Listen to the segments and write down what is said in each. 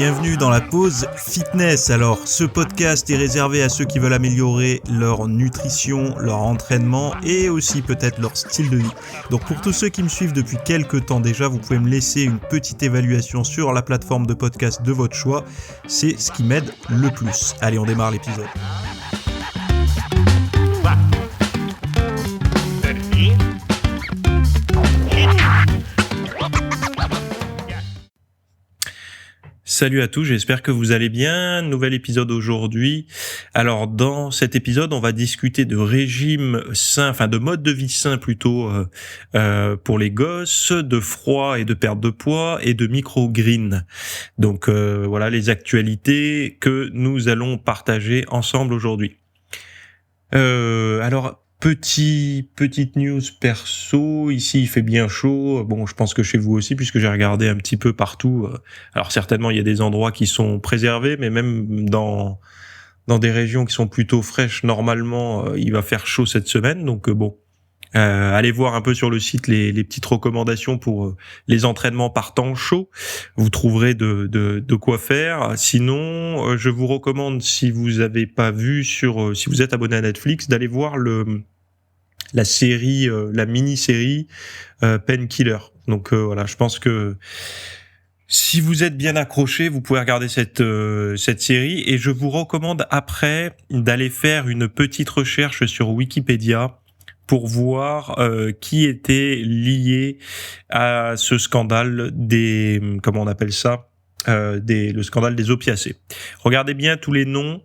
bienvenue dans la pause fitness. Alors, ce podcast est réservé à ceux qui veulent améliorer leur nutrition, leur entraînement et aussi peut-être leur style de vie. Donc pour tous ceux qui me suivent depuis quelques temps déjà, vous pouvez me laisser une petite évaluation sur la plateforme de podcast de votre choix. C'est ce qui m'aide le plus. Allez, on démarre l'épisode. Salut à tous, j'espère que vous allez bien. Nouvel épisode aujourd'hui. Alors dans cet épisode, on va discuter de régime sain, enfin de mode de vie sain plutôt pour les gosses, de froid et de perte de poids et de microgreens. Donc voilà les actualités que nous allons partager ensemble aujourd'hui. Alors petite news perso, ici il fait bien chaud, bon je pense que chez vous aussi puisque j'ai regardé un petit peu partout, alors certainement il y a des endroits qui sont préservés, mais même dans des régions qui sont plutôt fraîches, normalement il va faire chaud cette semaine, donc bon, allez voir un peu sur le site les petites recommandations pour les entraînements par temps chaud, vous trouverez de quoi faire. Sinon, je vous recommande, si vous avez pas vu si vous êtes abonné à Netflix, d'aller voir la série, la mini-série Painkiller. Donc voilà, je pense que si vous êtes bien accroché, vous pouvez regarder cette série, et je vous recommande après d'aller faire une petite recherche sur Wikipédia pour voir qui était lié à ce scandale comment on appelle ça, le scandale des opiacés. Regardez bien tous les noms,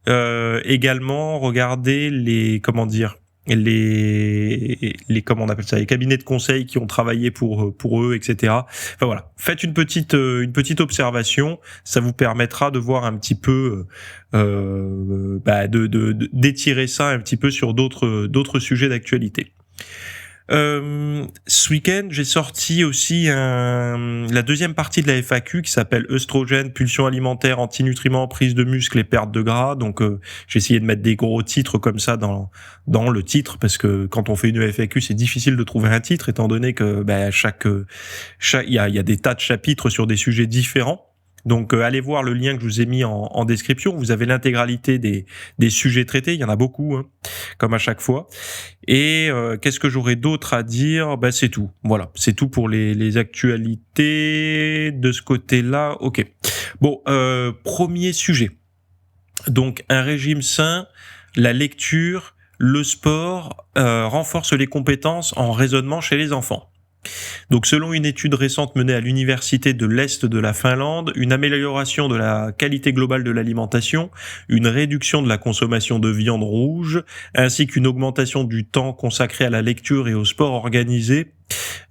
également regardez les comment on appelle ça, les cabinets de conseil qui ont travaillé pour eux, etc. Enfin voilà, faites une petite observation, ça vous permettra de voir un petit peu d'étirer ça un petit peu sur d'autres sujets d'actualité. Ce week-end, j'ai sorti aussi la deuxième partie de la FAQ qui s'appelle œstrogène, pulsion alimentaire, antinutriments, prise de muscle et perte de gras. Donc, j'ai essayé de mettre des gros titres comme ça dans le titre, parce que quand on fait une FAQ, c'est difficile de trouver un titre étant donné que il y a des tas de chapitres sur des sujets différents. Donc allez voir le lien que je vous ai mis en description, vous avez l'intégralité des sujets traités, il y en a beaucoup, hein, comme à chaque fois. Et qu'est-ce que j'aurais d'autre à dire ? C'est tout. Voilà, c'est tout pour les actualités de ce côté-là. OK. Bon, premier sujet. Donc un régime sain, la lecture, le sport renforcent les compétences en raisonnement chez les enfants. Donc, selon une étude récente menée à l'université de l'Est de la Finlande, une amélioration de la qualité globale de l'alimentation, une réduction de la consommation de viande rouge, ainsi qu'une augmentation du temps consacré à la lecture et au sport organisé,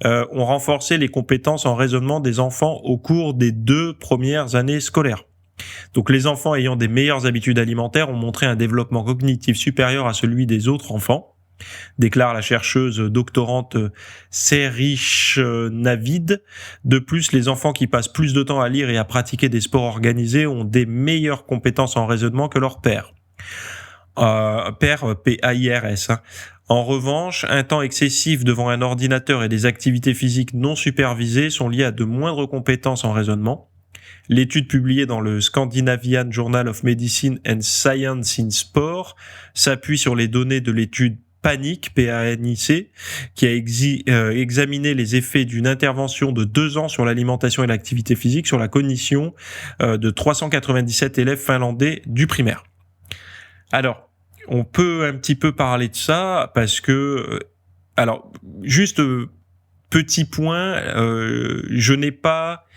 ont renforcé les compétences en raisonnement des enfants au cours des 2 premières années scolaires. Donc, les enfants ayant des meilleures habitudes alimentaires ont montré un développement cognitif supérieur à celui des autres enfants, déclare la chercheuse doctorante Serish Navid. De plus, les enfants qui passent plus de temps à lire et à pratiquer des sports organisés ont des meilleures compétences en raisonnement que leurs pairs. Pairs, P-A-I-R-S. En revanche, un temps excessif devant un ordinateur et des activités physiques non supervisées sont liés à de moindres compétences en raisonnement. L'étude publiée dans le Scandinavian Journal of Medicine and Science in Sport s'appuie sur les données de l'étude PANIC, P-A-N-I-C, qui a examiné les effets d'une intervention de 2 ans sur l'alimentation et l'activité physique sur la cognition de 397 élèves finlandais du primaire. Alors, on peut un petit peu parler de ça parce que, alors, juste petit point, je n'ai pas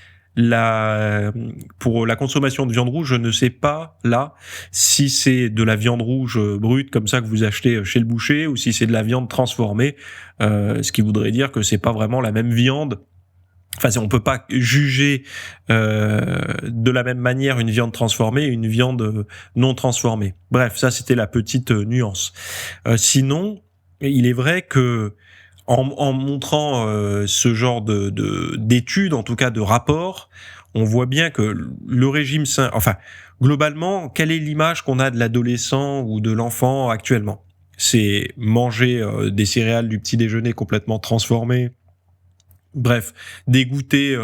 pour la consommation de viande rouge, je ne sais pas là si c'est de la viande rouge brute comme ça que vous achetez chez le boucher ou si c'est de la viande transformée, ce qui voudrait dire que c'est pas vraiment la même viande. Enfin, on peut pas juger de la même manière une viande transformée et une viande non transformée. Bref, ça c'était la petite nuance. Sinon, il est vrai que en montrant ce genre d'études, en tout cas de rapports, on voit bien que le régime sain, enfin, globalement, quelle est l'image qu'on a de l'adolescent ou de l'enfant actuellement ? C'est manger des céréales du petit déjeuner complètement transformées. Bref, dégoûter.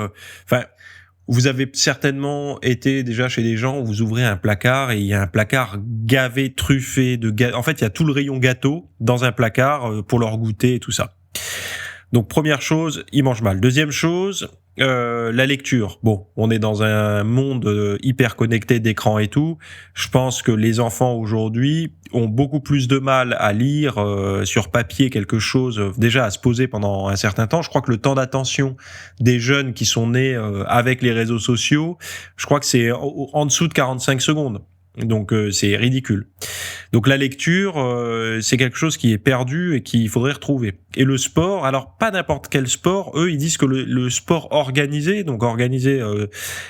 Vous avez certainement été déjà chez des gens où vous ouvrez un placard et il y a un placard gavé, truffé de gâteaux. En fait, il y a tout le rayon gâteau dans un placard pour leur goûter et tout ça. Donc première chose, ils mangent mal. Deuxième chose, la lecture. Bon, on est dans un monde hyper connecté d'écran et tout. Je pense que les enfants aujourd'hui ont beaucoup plus de mal à lire sur papier quelque chose, déjà à se poser pendant un certain temps. Je crois que le temps d'attention des jeunes qui sont nés avec les réseaux sociaux, je crois que c'est en dessous de 45 secondes. Donc c'est ridicule. Donc la lecture, c'est quelque chose qui est perdu et qu'il faudrait retrouver. Et le sport, alors pas n'importe quel sport, eux ils disent que le sport organisé, donc organisé,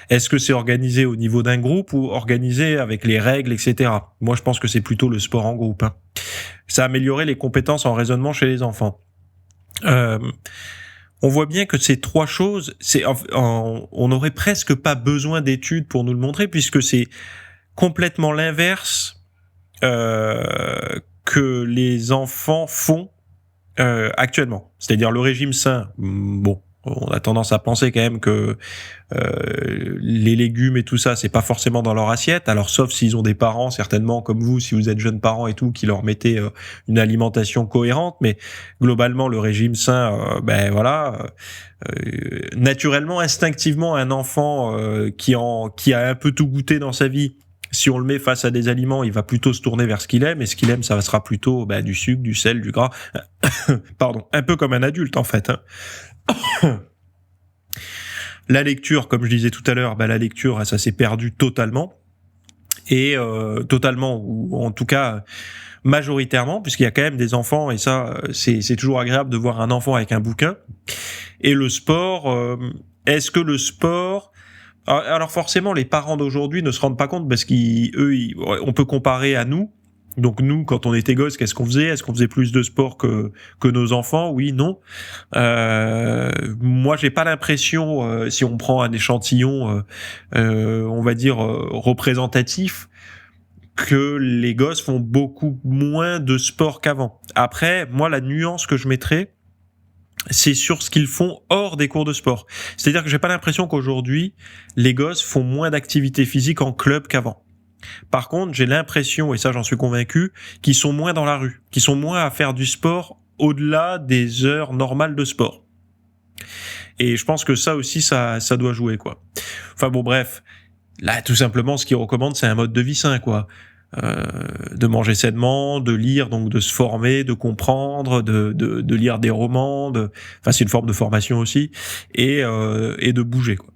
est-ce que c'est organisé au niveau d'un groupe ou organisé avec les règles, etc. Moi je pense que c'est plutôt le sport en groupe. Hein. Ça a amélioré les compétences en raisonnement chez les enfants. On voit bien que ces trois choses, on n'aurait presque pas besoin d'études pour nous le montrer, puisque c'est complètement l'inverse que les enfants font actuellement. C'est-à-dire le régime sain. Bon, on a tendance à penser quand même que les légumes et tout ça, c'est pas forcément dans leur assiette. Alors sauf s'ils ont des parents, certainement comme vous, si vous êtes jeunes parents et tout, qui leur mettez une alimentation cohérente. Mais globalement, le régime sain, naturellement, instinctivement, un enfant qui a un peu tout goûté dans sa vie, si on le met face à des aliments, il va plutôt se tourner vers ce qu'il aime, et ce qu'il aime, ça sera plutôt du sucre, du sel, du gras. Pardon, un peu comme un adulte en fait. Hein. La lecture, comme je disais tout à l'heure, la lecture, ça s'est perdu totalement. Et totalement, ou en tout cas majoritairement, puisqu'il y a quand même des enfants, et ça, c'est toujours agréable de voir un enfant avec un bouquin. Et le sport, est-ce que le sport... Alors forcément, les parents d'aujourd'hui ne se rendent pas compte parce on peut comparer à nous. Donc nous, quand on était gosses, qu'est-ce qu'on faisait ? Est-ce qu'on faisait plus de sport que nos enfants ? Oui, non. Moi, j'ai pas l'impression, si on prend un échantillon, on va dire représentatif, que les gosses font beaucoup moins de sport qu'avant. Après, moi, la nuance que je mettrais, c'est sur ce qu'ils font hors des cours de sport. C'est-à-dire que j'ai pas l'impression qu'aujourd'hui, les gosses font moins d'activité physique en club qu'avant. Par contre, j'ai l'impression, et ça j'en suis convaincu, qu'ils sont moins dans la rue, qu'ils sont moins à faire du sport au-delà des heures normales de sport. Et je pense que ça aussi, ça doit jouer, quoi. Enfin bon, bref. Là, tout simplement, ce qu'ils recommandent, c'est un mode de vie sain, quoi. De manger sainement, de lire, donc de se former, de comprendre, de lire des romans, enfin c'est une forme de formation aussi, et de bouger, quoi.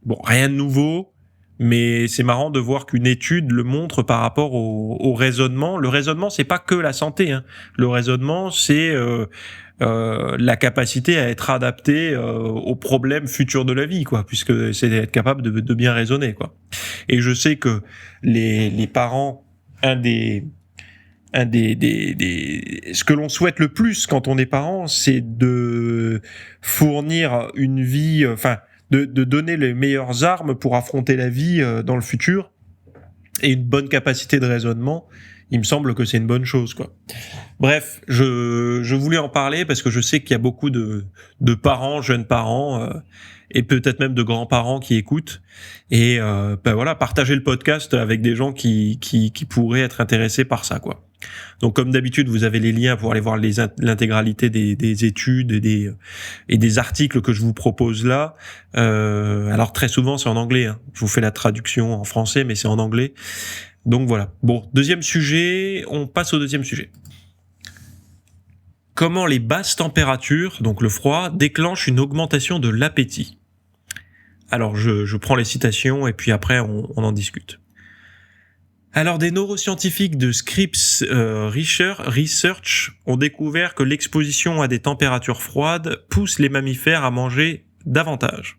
Bon, rien de nouveau, mais c'est marrant de voir qu'une étude le montre par rapport au raisonnement. Le raisonnement, c'est pas que la santé, hein. Le raisonnement, c'est la capacité à être adapté aux problèmes futurs de la vie, quoi, puisque c'est être capable de bien raisonner, quoi. Et je sais que les parents, ce que l'on souhaite le plus quand on est parent, c'est de fournir une vie, de donner les meilleures armes pour affronter la vie dans le futur, et une bonne capacité de raisonnement. Il me semble que c'est une bonne chose, quoi. Bref, je voulais en parler parce que je sais qu'il y a beaucoup de parents, jeunes parents, et peut-être même de grands-parents qui écoutent. Et voilà, partagez le podcast avec des gens qui pourraient être intéressés par ça, quoi. Donc comme d'habitude, vous avez les liens pour aller voir l'intégralité des études et des articles que je vous propose là. Alors très souvent c'est en anglais, hein. Je vous fais la traduction en français, mais c'est en anglais. Donc voilà. Bon, deuxième sujet, on passe au deuxième sujet. Comment les basses températures, donc le froid, déclenchent une augmentation de l'appétit ? Alors je prends les citations et puis après on en discute. Alors des neuroscientifiques de Scripps Research ont découvert que l'exposition à des températures froides pousse les mammifères à manger davantage.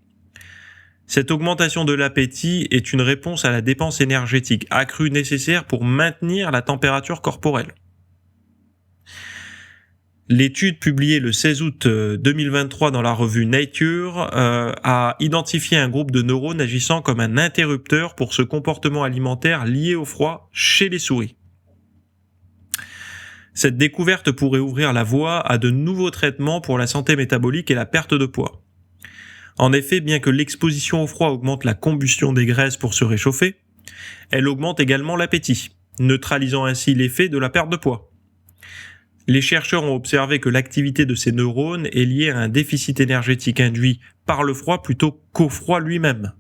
Cette augmentation de l'appétit est une réponse à la dépense énergétique accrue nécessaire pour maintenir la température corporelle. L'étude publiée le 16 août 2023 dans la revue Nature a identifié un groupe de neurones agissant comme un interrupteur pour ce comportement alimentaire lié au froid chez les souris. Cette découverte pourrait ouvrir la voie à de nouveaux traitements pour la santé métabolique et la perte de poids. En effet, bien que l'exposition au froid augmente la combustion des graisses pour se réchauffer, elle augmente également l'appétit, neutralisant ainsi l'effet de la perte de poids. Les chercheurs ont observé que l'activité de ces neurones est liée à un déficit énergétique induit par le froid plutôt qu'au froid lui-même.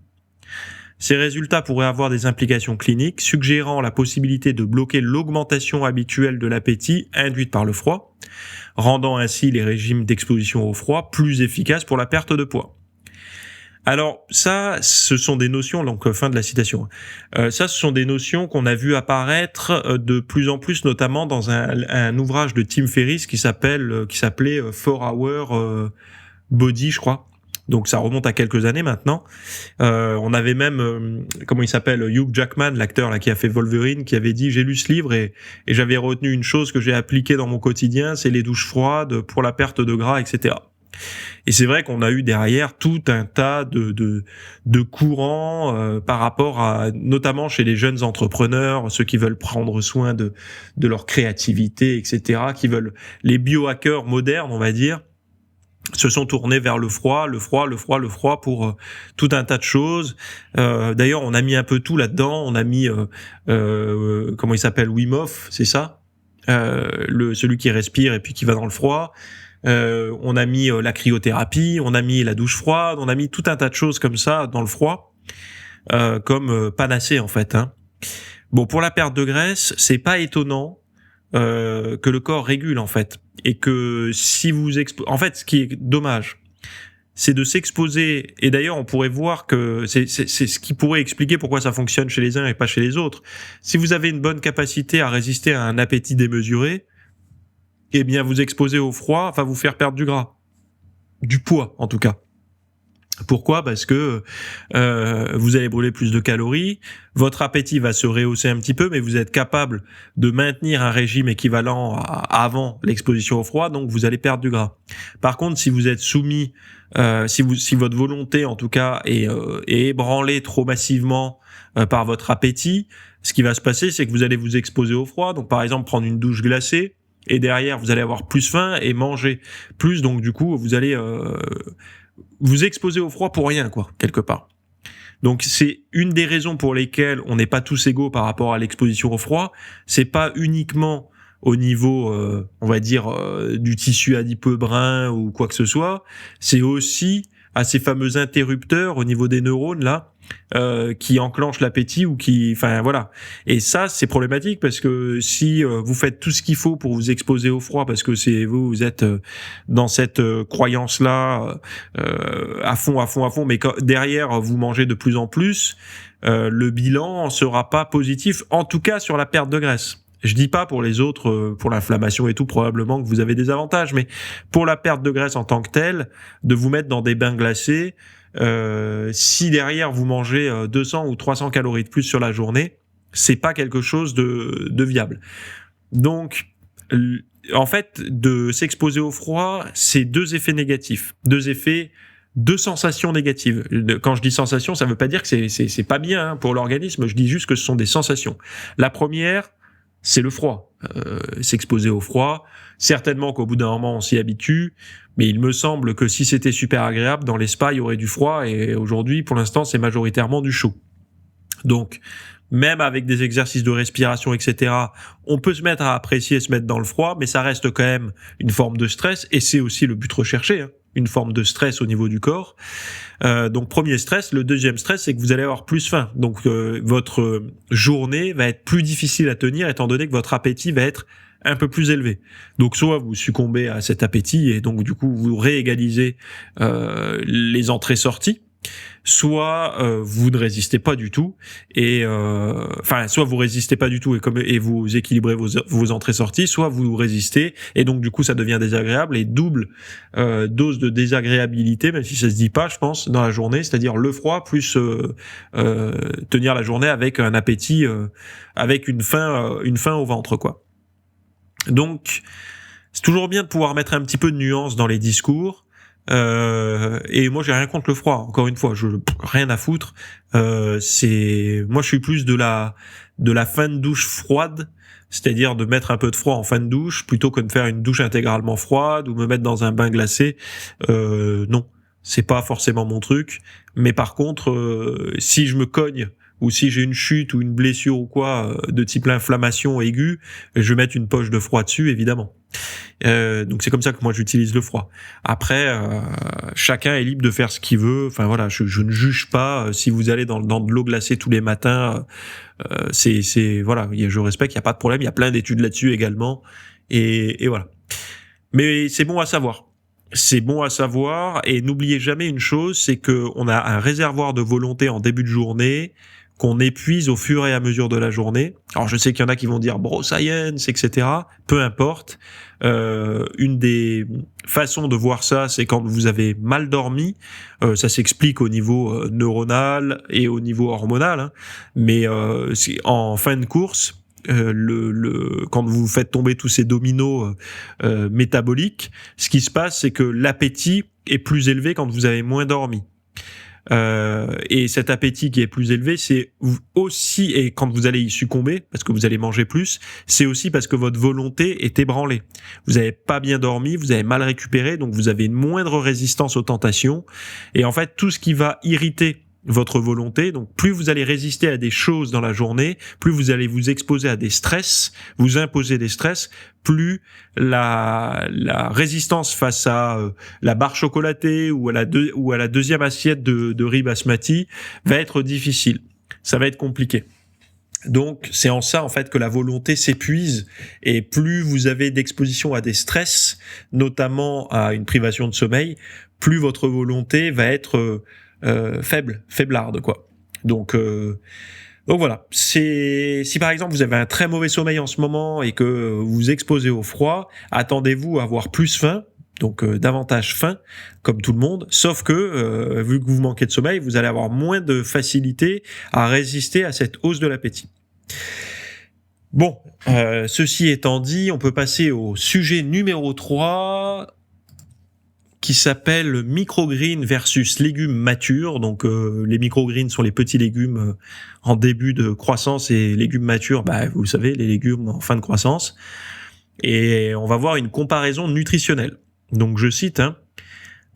Ces résultats pourraient avoir des implications cliniques, suggérant la possibilité de bloquer l'augmentation habituelle de l'appétit induite par le froid, rendant ainsi les régimes d'exposition au froid plus efficaces pour la perte de poids. Alors ça, ce sont des notions, donc fin de la citation. Ça, ce sont des notions qu'on a vu apparaître de plus en plus, notamment dans un ouvrage de Tim Ferriss qui s'appelait 4 Hour Body, je crois. Donc ça remonte à quelques années maintenant. On avait même, comment il s'appelle, Hugh Jackman, l'acteur là qui a fait Wolverine, qui avait dit: j'ai lu ce livre et j'avais retenu une chose que j'ai appliquée dans mon quotidien, c'est les douches froides pour la perte de gras, etc. Et c'est vrai qu'on a eu derrière tout un tas de courants par rapport à, notamment chez les jeunes entrepreneurs, ceux qui veulent prendre soin de leur créativité, etc., qui veulent, les biohackers modernes, on va dire, se sont tournés vers le froid pour tout un tas de choses. D'ailleurs, on a mis un peu tout là-dedans. On a mis, comment il s'appelle, Wim Hof, c'est ça, celui qui respire et puis qui va dans le froid. On a mis la cryothérapie, on a mis la douche froide, on a mis tout un tas de choses comme ça dans le froid, comme panacée en fait. Bon, pour la perte de graisse, c'est pas étonnant que le corps régule en fait, et que si vous en fait, ce qui est dommage, c'est de s'exposer. Et d'ailleurs, on pourrait voir que c'est ce qui pourrait expliquer pourquoi ça fonctionne chez les uns et pas chez les autres. Si vous avez une bonne capacité à résister à un appétit démesuré, eh bien, vous exposer au froid va vous faire perdre du gras, du poids en tout cas. Pourquoi ? Parce que vous allez brûler plus de calories, votre appétit va se rehausser un petit peu, mais vous êtes capable de maintenir un régime équivalent avant l'exposition au froid, donc vous allez perdre du gras. Par contre, si vous êtes soumis, si votre volonté en tout cas est ébranlée trop massivement par votre appétit, ce qui va se passer, c'est que vous allez vous exposer au froid. Donc par exemple, prendre une douche glacée, et derrière vous allez avoir plus faim et manger plus, donc du coup vous allez vous exposer au froid pour rien, quoi, quelque part. Donc c'est une des raisons pour lesquelles on n'est pas tous égaux par rapport à l'exposition au froid. C'est pas uniquement au niveau, on va dire, du tissu adipeux brun ou quoi que ce soit. C'est aussi à ces fameux interrupteurs au niveau des neurones là, qui enclenchent l'appétit ou qui, enfin voilà. Et ça, c'est problématique parce que si vous faites tout ce qu'il faut pour vous exposer au froid, parce que c'est vous êtes dans cette croyance là à fond, mais derrière vous mangez de plus en plus, le bilan sera pas positif, en tout cas sur la perte de graisse. Je dis pas pour les autres, pour l'inflammation et tout, probablement que vous avez des avantages, mais pour la perte de graisse en tant que telle, de vous mettre dans des bains glacés, si derrière vous mangez 200 ou 300 calories de plus sur la journée, c'est pas quelque chose de viable. Donc, en fait, de s'exposer au froid, c'est deux effets négatifs, deux sensations négatives. Quand je dis sensations, ça veut pas dire que c'est pas bien pour l'organisme, je dis juste que ce sont des sensations. La première, c'est le froid. S'exposer au froid, certainement qu'au bout d'un moment on s'y habitue, mais il me semble que si c'était super agréable, dans les spas il y aurait du froid, et aujourd'hui pour l'instant c'est majoritairement du chaud. Donc même avec des exercices de respiration, etc., on peut se mettre à apprécier, se mettre dans le froid, mais ça reste quand même une forme de stress, et c'est aussi le but recherché, une forme de stress au niveau du corps. Donc premier stress. Le deuxième stress, c'est que vous allez avoir plus faim. Donc votre journée va être plus difficile à tenir, étant donné que votre appétit va être un peu plus élevé. Donc soit vous succombez à cet appétit et donc du coup vous réégalisez les entrées-sorties, soit vous ne résistez pas du tout et soit vous résistez pas du tout et vous équilibrez vos entrées-sorties, soit vous résistez et donc du coup ça devient désagréable, et double dose de désagréabilité, même si ça se dit pas, je pense, dans la journée, c'est-à-dire le froid plus tenir la journée avec un appétit, avec une faim au ventre, quoi. Donc c'est toujours bien de pouvoir mettre un petit peu de nuance dans les discours. Et moi j'ai rien contre le froid, encore une fois, rien à foutre. Moi je suis plus de la fin de douche froide, c'est-à-dire de mettre un peu de froid en fin de douche plutôt que de faire une douche intégralement froide ou me mettre dans un bain glacé. Non, c'est pas forcément mon truc. Mais par contre, si je me cogne ou si j'ai une chute ou une blessure ou quoi de type inflammation aiguë, je vais mettre une poche de froid dessus, évidemment. Donc c'est comme ça que moi j'utilise le froid. Après, chacun est libre de faire ce qu'il veut. Enfin voilà, je ne juge pas. Si vous allez dans de l'eau glacée tous les matins, c'est voilà, je respecte, il y a pas de problème. Il y a plein d'études là-dessus également, et voilà. Mais c'est bon à savoir. C'est bon à savoir, et n'oubliez jamais une chose, c'est que on a un réservoir de volonté en début de journée qu'on épuise au fur et à mesure de la journée. Alors je sais qu'il y en a qui vont dire science, etc. Peu importe. Une des façons de voir ça, c'est quand vous avez mal dormi. Ça s'explique au niveau neuronal et au niveau hormonal, hein. Mais en fin de course, quand vous faites tomber tous ces dominos métaboliques, ce qui se passe, c'est que l'appétit est plus élevé quand vous avez moins dormi. Et cet appétit qui est plus élevé, c'est aussi, et quand vous allez y succomber, parce que vous allez manger plus, c'est aussi parce que votre volonté est ébranlée. Vous n'avez pas bien dormi, vous avez mal récupéré, donc vous avez une moindre résistance aux tentations. Et en fait, tout ce qui va irriter votre volonté, donc plus vous allez résister à des choses dans la journée, plus vous allez vous exposer à des stress, vous imposer des stress, plus la résistance face à la barre chocolatée ou à la deuxième assiette de riz basmati va être difficile. Ça va être compliqué. Donc c'est en ça en fait que la volonté s'épuise, et plus vous avez d'exposition à des stress, notamment à une privation de sommeil, plus votre volonté va être faiblarde, quoi. Donc voilà. Si par exemple vous avez un très mauvais sommeil en ce moment et que vous vous exposez au froid, attendez-vous à avoir plus faim, donc davantage faim, comme tout le monde, sauf que vu que vous manquez de sommeil, vous allez avoir moins de facilité à résister à cette hausse de l'appétit. Bon, ceci étant dit, on peut passer au sujet numéro 3, qui s'appelle microgreens versus légumes matures. Donc les microgreens sont les petits légumes en début de croissance, et légumes matures, vous savez, les légumes en fin de croissance. Et on va voir une comparaison nutritionnelle. Donc je cite,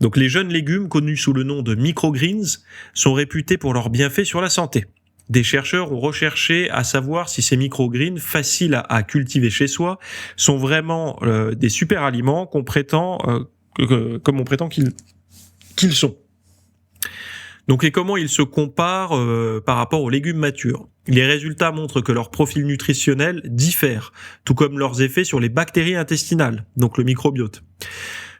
donc les jeunes légumes connus sous le nom de microgreens sont réputés pour leurs bienfaits sur la santé. Des chercheurs ont recherché à savoir si ces microgreens, faciles à cultiver chez soi, sont vraiment des super aliments qu'on prétend comme on prétend qu'ils sont. Donc, et comment ils se comparent par rapport aux légumes matures? Les résultats montrent que leur profil nutritionnel diffère, tout comme leurs effets sur les bactéries intestinales, donc le microbiote.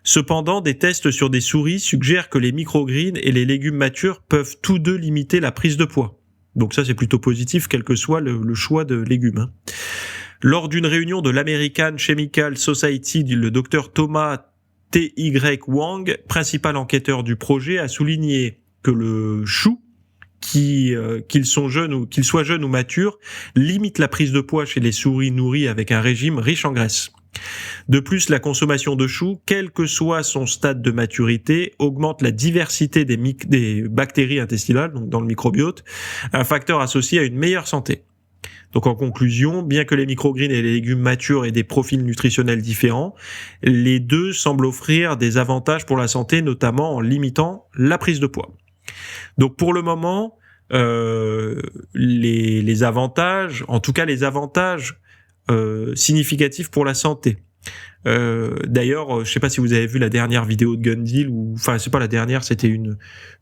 Cependant, des tests sur des souris suggèrent que les microgreens et les légumes matures peuvent tous deux limiter la prise de poids. Donc ça, c'est plutôt positif, quel que soit le choix de légumes. Lors d'une réunion de l'American Chemical Society, le docteur Thomas T.Y. Wang, principal enquêteur du projet, a souligné que le chou, qu'il soit jeune ou mature, limite la prise de poids chez les souris nourries avec un régime riche en graisse. De plus, la consommation de chou, quel que soit son stade de maturité, augmente la diversité des bactéries intestinales, donc dans le microbiote, un facteur associé à une meilleure santé. Donc en conclusion, bien que les microgreens et les légumes matures aient des profils nutritionnels différents, les deux semblent offrir des avantages pour la santé, notamment en limitant la prise de poids. Donc pour le moment, les avantages, en tout cas les avantages significatifs pour la santé. D'ailleurs, je sais pas si vous avez vu la dernière vidéo de Gun-Deal, enfin c'est pas la dernière, c'était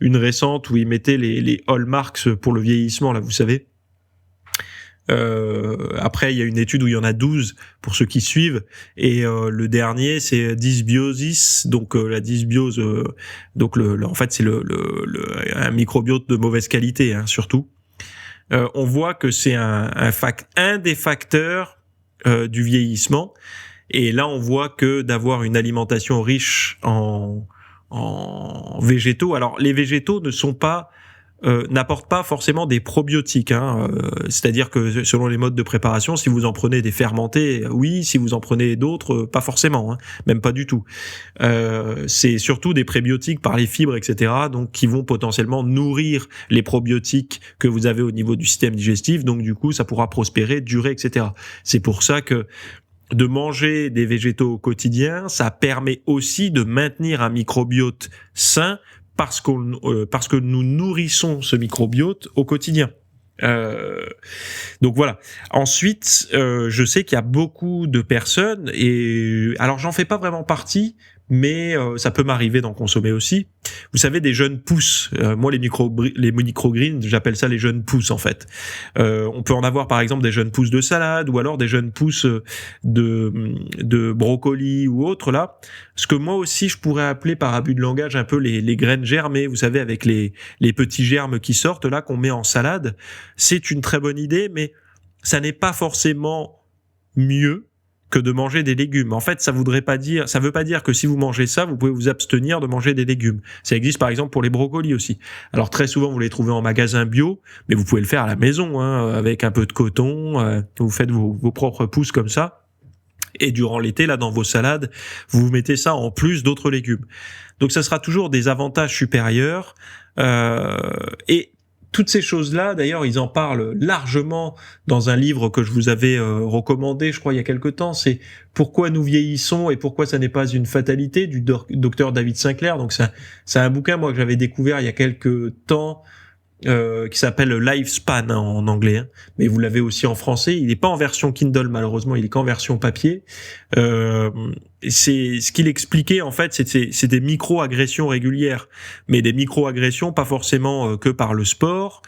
une récente où il mettait les hallmarks pour le vieillissement, là, vous savez. Après, il y a une étude où il y en a 12 pour ceux qui suivent, et le dernier c'est dysbiosis, donc la dysbiose, donc en fait c'est un microbiote de mauvaise qualité, surtout. On voit que c'est un des facteurs du vieillissement, et là on voit que d'avoir une alimentation riche en végétaux. Alors les végétaux n'apportent pas forcément des probiotiques, c'est-à-dire que selon les modes de préparation, si vous en prenez des fermentés, oui, si vous en prenez d'autres, pas forcément, même pas du tout. C'est surtout des prébiotiques par les fibres, etc., donc qui vont potentiellement nourrir les probiotiques que vous avez au niveau du système digestif, donc du coup ça pourra prospérer, durer, etc. C'est pour ça que de manger des végétaux au quotidien, ça permet aussi de maintenir un microbiote sain parce que nous nourrissons ce microbiote au quotidien. Donc voilà. Ensuite, je sais qu'il y a beaucoup de personnes, et alors j'en fais pas vraiment partie, mais ça peut m'arriver d'en consommer aussi. Vous savez, des jeunes pousses. Moi, les microgreens, j'appelle ça les jeunes pousses en fait. On peut en avoir par exemple des jeunes pousses de salade, ou alors des jeunes pousses de brocoli ou autre là. Ce que moi aussi je pourrais appeler par abus de langage un peu les graines germées. Vous savez, avec les petits germes qui sortent là, qu'on met en salade. C'est une très bonne idée, mais ça n'est pas forcément mieux que de manger des légumes. En fait, ça veut pas dire que si vous mangez ça, vous pouvez vous abstenir de manger des légumes. Ça existe par exemple pour les brocolis aussi. Alors très souvent, vous les trouvez en magasin bio, mais vous pouvez le faire à la maison, avec un peu de coton. Vous faites vos propres pousses comme ça. Et durant l'été, là, dans vos salades, vous mettez ça en plus d'autres légumes. Donc, ça sera toujours des avantages supérieurs. Et toutes ces choses-là, d'ailleurs, ils en parlent largement dans un livre que je vous avais recommandé, je crois, il y a quelque temps. C'est Pourquoi nous vieillissons et pourquoi ça n'est pas une fatalité, du docteur David Sinclair. Donc, c'est un bouquin, moi, que j'avais découvert il y a quelque temps, qui s'appelle Lifespan en anglais, mais vous l'avez aussi en français. Il n'est pas en version Kindle malheureusement, il est qu'en version papier. C'est ce qu'il expliquait en fait, c'est des micro-agressions régulières, mais des micro-agressions pas forcément que par le sport,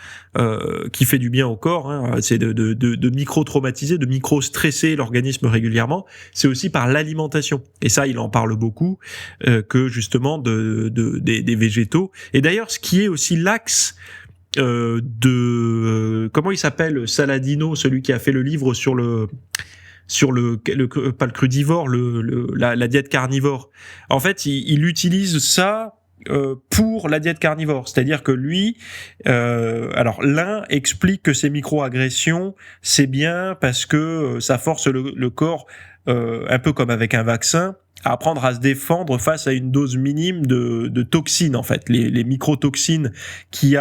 qui fait du bien au corps. C'est de micro-traumatiser, de micro-stresser l'organisme régulièrement. C'est aussi par l'alimentation. Et ça, il en parle beaucoup, que justement des végétaux. Et d'ailleurs, ce qui est aussi l'axe comment il s'appelle, Saladino, celui qui a fait le livre sur pas le crudivore, la diète carnivore. En fait, il utilise ça pour la diète carnivore, c'est-à-dire que lui, alors l'un explique que ces micro-agressions, c'est bien parce que ça force le corps, un peu comme avec un vaccin, à apprendre à se défendre face à une dose minime de toxines, en fait, les microtoxines qui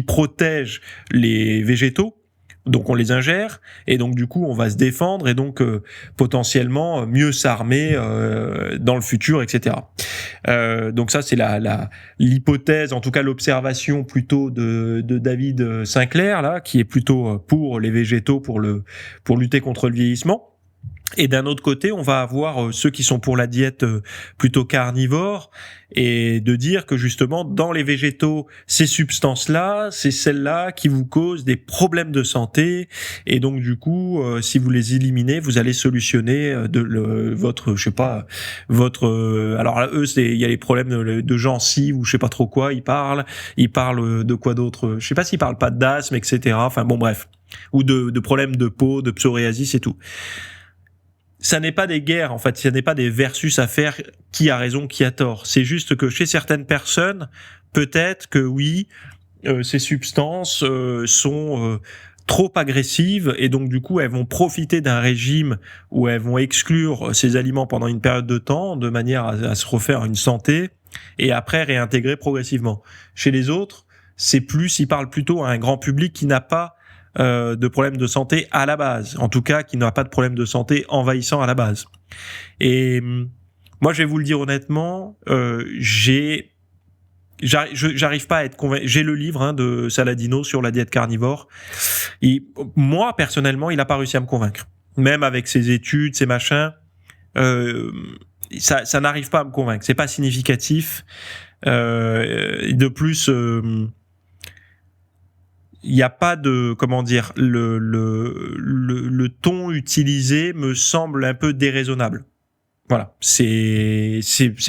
protègent les végétaux. Donc on les ingère, et donc du coup on va se défendre, et donc potentiellement mieux s'armer dans le futur, etc. Donc ça c'est l'hypothèse, en tout cas l'observation plutôt de David Sinclair là, qui est plutôt pour les végétaux pour lutter contre le vieillissement. Et d'un autre côté, on va avoir ceux qui sont pour la diète plutôt carnivore, et de dire que justement dans les végétaux, ces substances-là, c'est celles-là qui vous causent des problèmes de santé, et donc du coup, si vous les éliminez, vous allez solutionner alors eux, il y a les problèmes de gencives ou je sais pas trop quoi. Ils parlent de quoi d'autre. Je sais pas s'ils parlent pas d'asthme, etc. Enfin bon, bref, ou de problèmes de peau, de psoriasis et tout. Ça n'est pas des guerres, en fait, ça n'est pas des versus à faire qui a raison, qui a tort. C'est juste que chez certaines personnes, peut-être que oui, ces substances sont trop agressives, et donc du coup elles vont profiter d'un régime où elles vont exclure ces aliments pendant une période de temps, de manière à se refaire une santé, et après réintégrer progressivement. Chez les autres, ils parlent plutôt à un grand public qui n'a pas de problèmes de santé à la base, en tout cas qui n'a pas de problème de santé envahissant à la base. Et moi je vais vous le dire honnêtement, j'arrive pas à être convaincu. J'ai le livre de Saladino sur la diète carnivore, et moi personnellement il a pas réussi à me convaincre, même avec ses études, ses machins. Ça n'arrive pas à me convaincre, c'est pas significatif. De plus, il n'y a pas de, comment dire, le ton utilisé me semble un peu déraisonnable. Voilà, c'est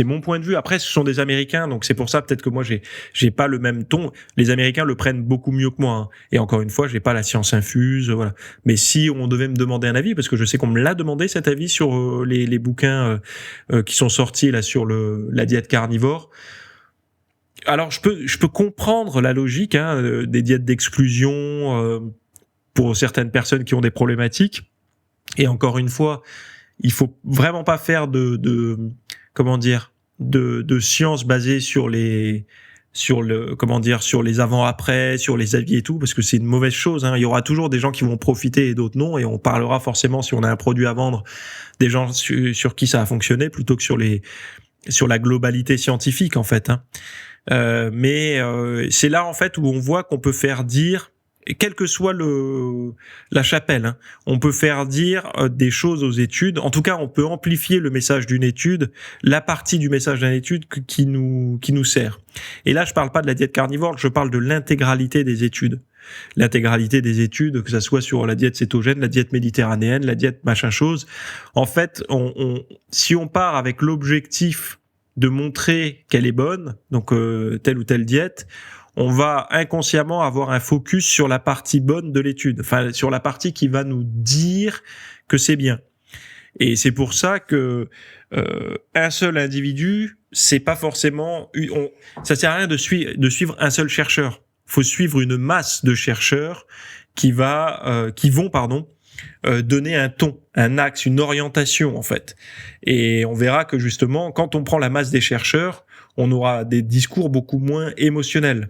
mon point de vue. Après, ce sont des Américains, donc c'est pour ça peut-être que moi j'ai pas le même ton. Les Américains le prennent beaucoup mieux que moi, Et encore une fois, j'ai pas la science infuse, voilà. Mais si on devait me demander un avis, parce que je sais qu'on me l'a demandé cet avis sur les bouquins qui sont sortis là sur la diète carnivore. Alors je peux comprendre la logique des diètes d'exclusion pour certaines personnes qui ont des problématiques. Et encore une fois, il faut vraiment pas faire de science basée sur les avant-après, sur les avis et tout, parce que c'est une mauvaise chose. Il y aura toujours des gens qui vont profiter et d'autres non, et on parlera forcément, si on a un produit à vendre, des gens sur qui ça a fonctionné plutôt que sur les sur la globalité scientifique en fait. Mais c'est là en fait où on voit qu'on peut faire dire, quelle que soit la chapelle, hein, on peut faire dire des choses aux études. En tout cas, on peut amplifier le message d'une étude, la partie du message d'une étude qui nous sert. Et là, je parle pas de la diète carnivore, je parle de l'intégralité des études. L'intégralité des études, que ça soit sur la diète cétogène, la diète méditerranéenne, la diète machin chose. En fait, si on part avec l'objectif de montrer qu'elle est bonne, donc telle ou telle diète, on va inconsciemment avoir un focus sur la partie bonne de l'étude, enfin sur la partie qui va nous dire que c'est bien. Et c'est pour ça que un seul individu, c'est pas forcément, ça sert à rien de suivre un seul chercheur. Faut suivre une masse de chercheurs qui vont donner un ton, un axe, une orientation en fait. Et on verra que justement, quand on prend la masse des chercheurs, on aura des discours beaucoup moins émotionnels.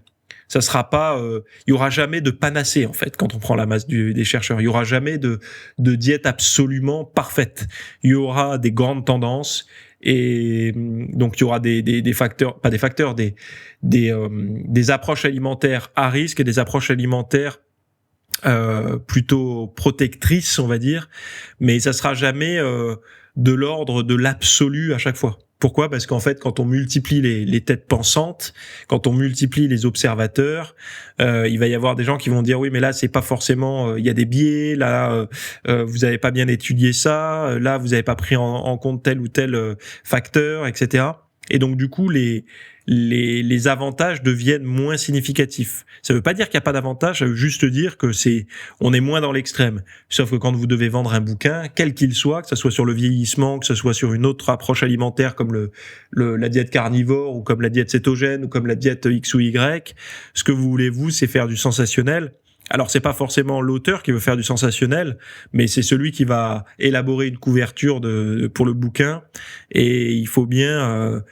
Ça sera pas, il y aura jamais de panacée en fait quand on prend la masse des chercheurs. Il y aura jamais de diète absolument parfaite. Il y aura des grandes tendances et donc il y aura des facteurs, pas des facteurs, des approches alimentaires à risque et des approches alimentaires plutôt protectrices, on va dire, mais ça sera jamais de l'ordre de l'absolu à chaque fois. Pourquoi ? Parce qu'en fait, quand on multiplie les têtes pensantes, quand on multiplie les observateurs, il va y avoir des gens qui vont dire oui, mais là c'est pas forcément, il y a des biais, là vous avez pas bien étudié ça, là vous avez pas pris en compte tel ou tel facteur, etc. Et donc du coup les avantages deviennent moins significatifs. Ça veut pas dire qu'il n'y a pas d'avantages, ça veut juste dire que on est moins dans l'extrême. Sauf que quand vous devez vendre un bouquin, quel qu'il soit, que ce soit sur le vieillissement, que ce soit sur une autre approche alimentaire comme la diète carnivore ou comme la diète cétogène ou comme la diète X ou Y, ce que vous voulez c'est faire du sensationnel. Alors c'est pas forcément l'auteur qui veut faire du sensationnel, mais c'est celui qui va élaborer une couverture pour le bouquin, et il faut bien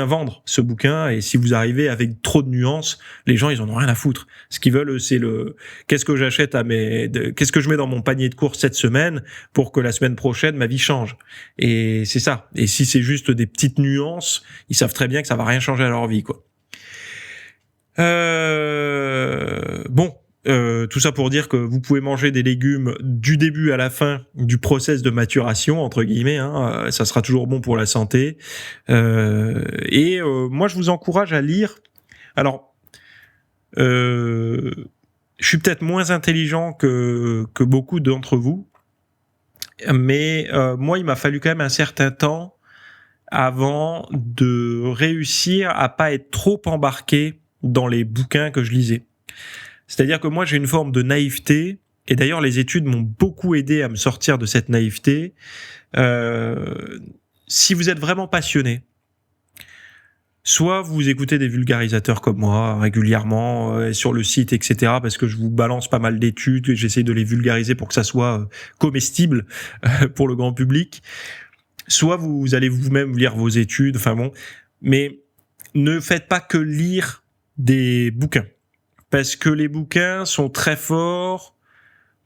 vendre ce bouquin. Et si vous arrivez avec trop de nuances, les gens ils en ont rien à foutre. Ce qu'ils veulent c'est qu'est-ce que j'achète qu'est-ce que je mets dans mon panier de courses cette semaine pour que la semaine prochaine ma vie change. Et c'est ça. Et si c'est juste des petites nuances, ils savent très bien que ça va rien changer à leur vie, quoi. Bon. Tout ça pour dire que vous pouvez manger des légumes du début à la fin du process de maturation, entre guillemets, hein, ça sera toujours bon pour la santé. Et moi, je vous encourage à lire. Alors, je suis peut-être moins intelligent que beaucoup d'entre vous, mais moi, il m'a fallu quand même un certain temps avant de réussir à pas être trop embarqué dans les bouquins que je lisais. C'est-à-dire que moi, j'ai une forme de naïveté, et d'ailleurs, les études m'ont beaucoup aidé à me sortir de cette naïveté. Si vous êtes vraiment passionné, soit vous écoutez des vulgarisateurs comme moi régulièrement sur le site, etc., parce que je vous balance pas mal d'études, et j'essaie de les vulgariser pour que ça soit comestible pour le grand public. Soit vous allez vous-même lire vos études, enfin bon, mais ne faites pas que lire des bouquins. Parce que les bouquins sont très forts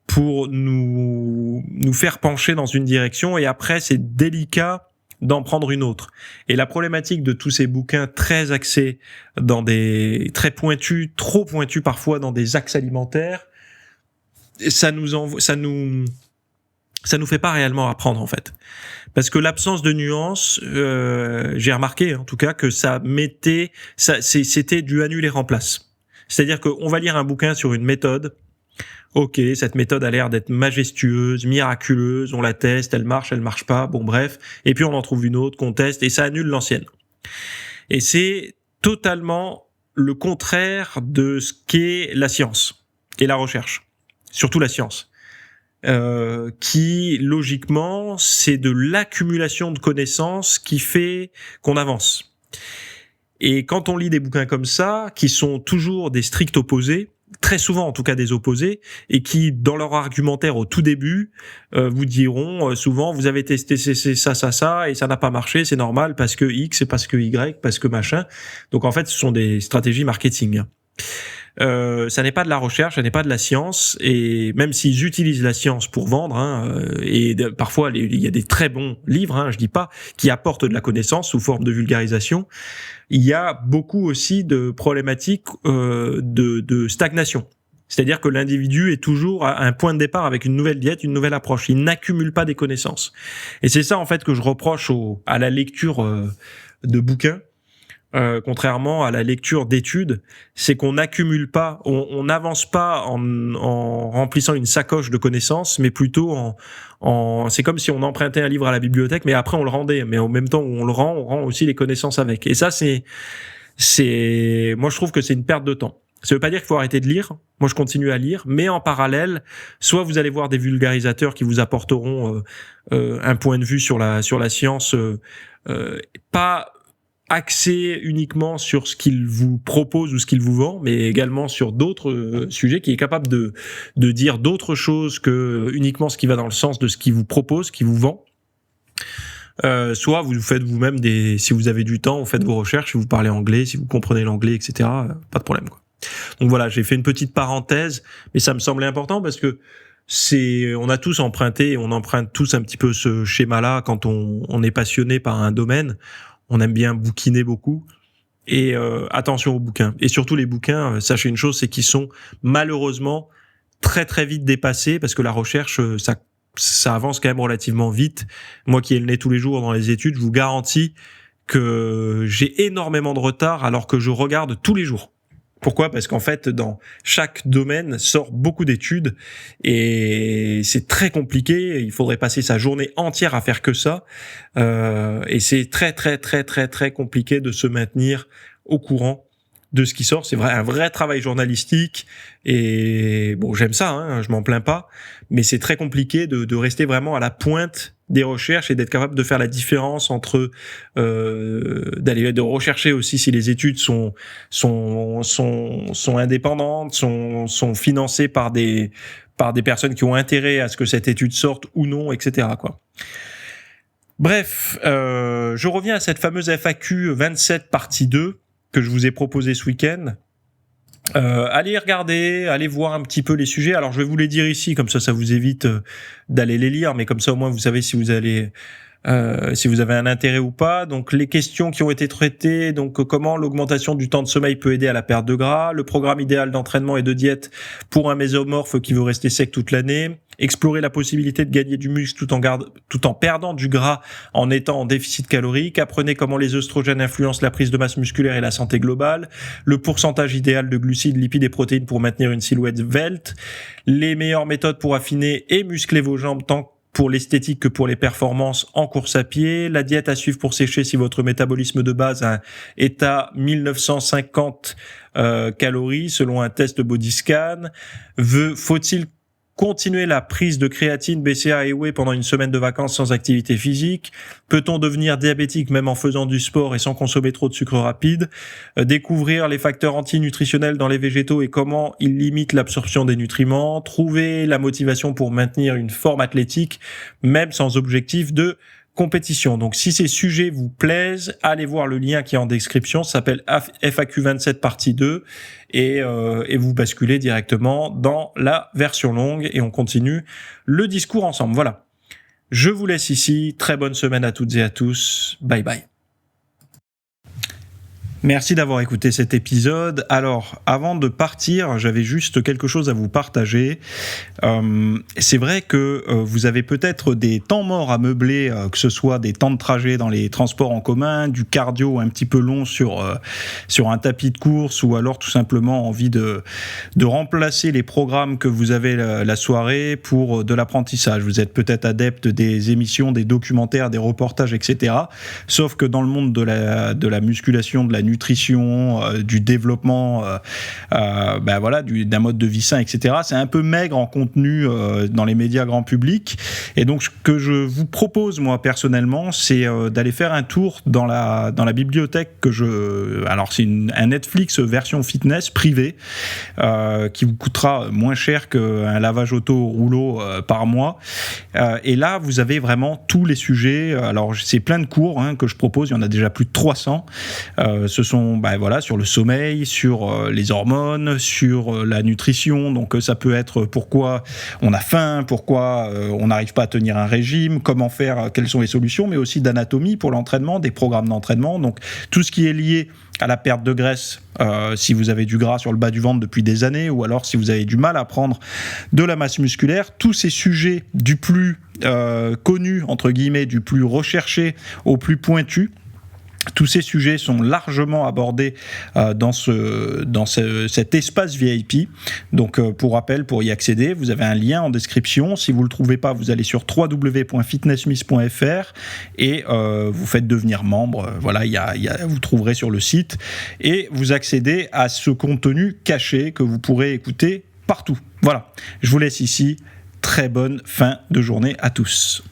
pour nous faire pencher dans une direction, et après c'est délicat d'en prendre une autre. Et la problématique de tous ces bouquins très axés dans très pointus, trop pointus parfois dans des axes alimentaires, ça nous fait pas réellement apprendre en fait. Parce que l'absence de nuances, j'ai remarqué en tout cas que c'était du annule-et-remplace. C'est-à-dire qu'on va lire un bouquin sur une méthode. Ok, cette méthode a l'air d'être majestueuse, miraculeuse, on la teste, elle marche pas, bon bref. Et puis on en trouve une autre qu'on teste et ça annule l'ancienne. Et c'est totalement le contraire de ce qu'est la science et la recherche. Surtout la science. Qui, logiquement, c'est de l'accumulation de connaissances qui fait qu'on avance. Et quand on lit des bouquins comme ça, qui sont toujours des stricts opposés, très souvent en tout cas des opposés, et qui, dans leur argumentaire au tout début, vous diront souvent, vous avez testé ça, et ça n'a pas marché, c'est normal, parce que X, et parce que Y, parce que machin. Donc en fait, ce sont des stratégies marketing. ça n'est pas de la recherche, ça n'est pas de la science, et même s'ils utilisent la science pour vendre, et parfois il y a des très bons livres, je dis pas, qui apportent de la connaissance sous forme de vulgarisation, il y a beaucoup aussi de problématiques de stagnation. C'est-à-dire que l'individu est toujours à un point de départ avec une nouvelle diète, une nouvelle approche. Il n'accumule pas des connaissances. Et c'est ça, en fait, que je reproche à la lecture de bouquins, contrairement à la lecture d'études, c'est qu'on n'accumule pas, on n'avance pas en remplissant une sacoche de connaissances, mais plutôt c'est comme si on empruntait un livre à la bibliothèque, mais après on le rendait. Mais en même temps où on le rend, on rend aussi les connaissances avec. Et ça, moi je trouve que c'est une perte de temps. Ça veut pas dire qu'il faut arrêter de lire. Moi, je continue à lire, mais en parallèle, soit vous allez voir des vulgarisateurs qui vous apporteront un point de vue sur la science, pas axé uniquement sur ce qu'il vous propose ou ce qu'il vous vend, mais également sur d'autres sujets, qui est capable de dire d'autres choses que uniquement ce qui va dans le sens de ce qu'il vous propose, ce qu'il vous vend. Soit vous faites vous-même si vous avez du temps, vous faites vos recherches, si vous parlez anglais, si vous comprenez l'anglais, etc. Pas de problème, quoi. Donc voilà, j'ai fait une petite parenthèse, mais ça me semblait important parce que on a tous emprunté, on emprunte tous un petit peu ce schéma-là quand on est passionné par un domaine. On aime bien bouquiner beaucoup. Et attention aux bouquins. Et surtout les bouquins, sachez une chose, c'est qu'ils sont malheureusement très très vite dépassés parce que la recherche, ça avance quand même relativement vite. Moi qui ai le nez tous les jours dans les études, je vous garantis que j'ai énormément de retard alors que je regarde tous les jours. Pourquoi ? Parce qu'en fait, dans chaque domaine sort beaucoup d'études et c'est très compliqué. Il faudrait passer sa journée entière à faire que ça. Et c'est très, très, très, très, très compliqué de se maintenir au courant de ce qui sort. C'est un vrai travail journalistique. Et bon, j'aime ça, je m'en plains pas. Mais c'est très compliqué de rester vraiment à la pointe des recherches et d'être capable de faire la différence entre de rechercher aussi si les études sont indépendantes, sont financées par des personnes qui ont intérêt à ce que cette étude sorte ou non, etc., quoi. Bref, je reviens à cette fameuse FAQ 27 partie 2 que je vous ai proposée ce week-end. Allez regarder, allez voir un petit peu les sujets. Alors je vais vous les dire ici, comme ça vous évite d'aller les lire, mais comme ça au moins vous savez si vous avez un intérêt ou pas. Donc les questions qui ont été traitées, donc comment l'augmentation du temps de sommeil peut aider à la perte de gras, le programme idéal d'entraînement et de diète pour un mésomorphe qui veut rester sec toute l'année, explorer la possibilité de gagner du muscle tout en perdant du gras en étant en déficit calorique, apprenez comment les œstrogènes influencent la prise de masse musculaire et la santé globale, le pourcentage idéal de glucides, lipides et protéines pour maintenir une silhouette svelte, les meilleures méthodes pour affiner et muscler vos jambes tant pour l'esthétique que pour les performances en course à pied, la diète à suivre pour sécher si votre métabolisme de base est à 1950 calories selon un test body scan, faut-il continuer la prise de créatine, BCA et whey pendant une semaine de vacances sans activité physique? Peut-on devenir diabétique même en faisant du sport et sans consommer trop de sucre rapide? Découvrir les facteurs antinutritionnels dans les végétaux et comment ils limitent l'absorption des nutriments? Trouver la motivation pour maintenir une forme athlétique même sans objectif de compétition. Donc si ces sujets vous plaisent, allez voir le lien qui est en description, ça s'appelle FAQ 27 partie 2 et vous basculez directement dans la version longue et on continue le discours ensemble. Voilà. Je vous laisse ici. Très bonne semaine à toutes et à tous. Bye bye. Merci d'avoir écouté cet épisode. Alors, avant de partir, j'avais juste quelque chose à vous partager. C'est vrai que vous avez peut-être des temps morts à meubler, que ce soit des temps de trajet dans les transports en commun, du cardio un petit peu long sur un tapis de course, ou alors tout simplement envie de remplacer les programmes que vous avez la soirée pour de l'apprentissage. Vous êtes peut-être adepte des émissions, des documentaires, des reportages, etc. Sauf que dans le monde de la musculation, de la nutrition, du développement, d'un mode de vie sain, etc. C'est un peu maigre en contenu dans les médias grand public. Et donc, ce que je vous propose, moi, personnellement, c'est d'aller faire un tour dans la bibliothèque alors, c'est un Netflix version fitness privée qui vous coûtera moins cher qu'un lavage auto au rouleau par mois. Et là, vous avez vraiment tous les sujets. Alors, c'est plein de cours que je propose. Il y en a déjà plus de 300. Ce ce sont voilà, sur le sommeil, sur les hormones, sur la nutrition. Donc ça peut être pourquoi on a faim, pourquoi on n'arrive pas à tenir un régime, comment faire, quelles sont les solutions, mais aussi d'anatomie pour l'entraînement, des programmes d'entraînement. Donc tout ce qui est lié à la perte de graisse, si vous avez du gras sur le bas du ventre depuis des années, ou alors si vous avez du mal à prendre de la masse musculaire, tous ces sujets du plus connu, entre guillemets, du plus recherché au plus pointu, tous ces sujets sont largement abordés dans cet espace VIP. Donc, pour rappel, pour y accéder, vous avez un lien en description. Si vous ne le trouvez pas, vous allez sur www.fitnessmiss.fr et vous faites devenir membre. Voilà, vous trouverez sur le site. Et vous accédez à ce contenu caché que vous pourrez écouter partout. Voilà, je vous laisse ici. Très bonne fin de journée à tous.